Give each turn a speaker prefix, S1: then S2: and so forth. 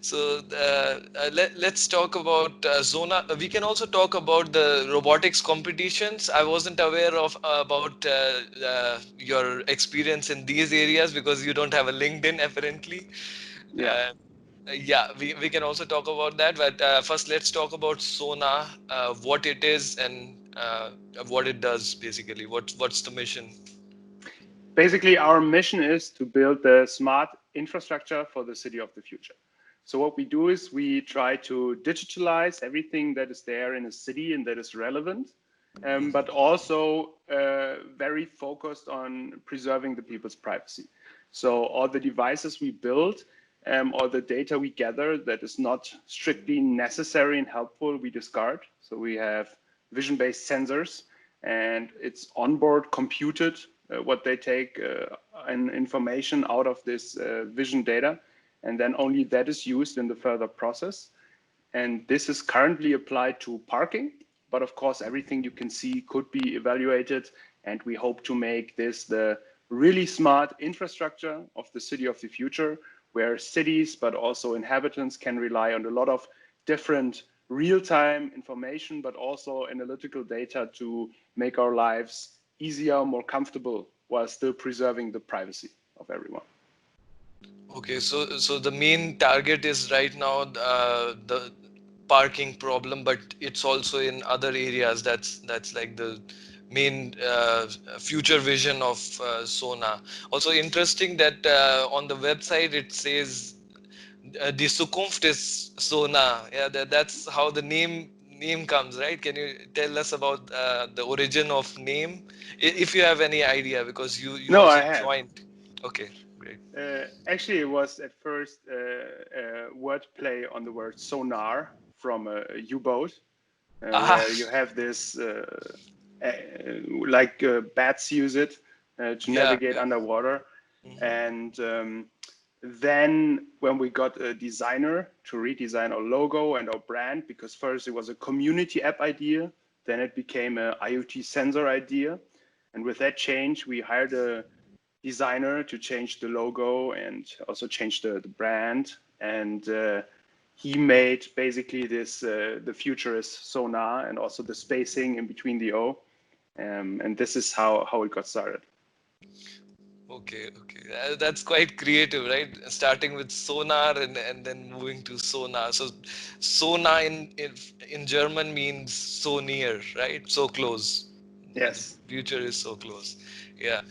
S1: Let's talk about Zona. We can also talk about the robotics competitions. I wasn't aware of about your experience in these areas because you don't have a LinkedIn apparently.
S2: Yeah.
S1: Uh, yeah, we can also talk about that. But first, let's talk about Sona, what it is and what it does basically. What's the mission?
S2: Basically, our mission is to build the smart infrastructure for the city of the future. So what we do is we try to digitalize everything that is there in a city and that is relevant, but also very focused on preserving the people's privacy. So all the devices we build, all the data we gather that is not strictly necessary and helpful, we discard. So we have vision-based sensors, and it's onboard computed what they take information out of this vision data, and then only that is used in the further process. And this is currently applied to parking, but of course everything you can see could be evaluated, and we hope to make this the really smart infrastructure of the city of the future, where cities but also inhabitants can rely on a lot of different real-time information, but also analytical data to make our lives easier, more comfortable, while still preserving the privacy of everyone.
S1: Okay, so the main target is right now the parking problem, but it's also in other areas. That's like the main future vision of Sona. Also interesting that on the website it says the Zukunft is Sona. Yeah, that's how the name comes, right? Can you tell us about the origin of name, if you have any idea, because you
S2: No,
S1: also
S2: I have.
S1: joined. Okay, great.
S2: Actually, it was at first wordplay on the word sonar from a U-boat,
S1: Ah,
S2: where you have this, uh, like bats use it to
S1: yeah,
S2: navigate
S1: yeah.
S2: underwater.
S1: Hmm.
S2: And then when we got a designer to redesign our logo and our brand, because first it was a community app idea, then it became a IoT sensor idea. And with that change, we hired a designer to change the logo and also change the brand. And he made basically this the future is sonar and also the spacing in between the O. And this is how it got started.
S1: Okay. That's quite creative, right? Starting with sonar and then moving to Sona. So Sona in German means so near, right? So close. The
S2: Yes.
S1: future is so close. Yeah.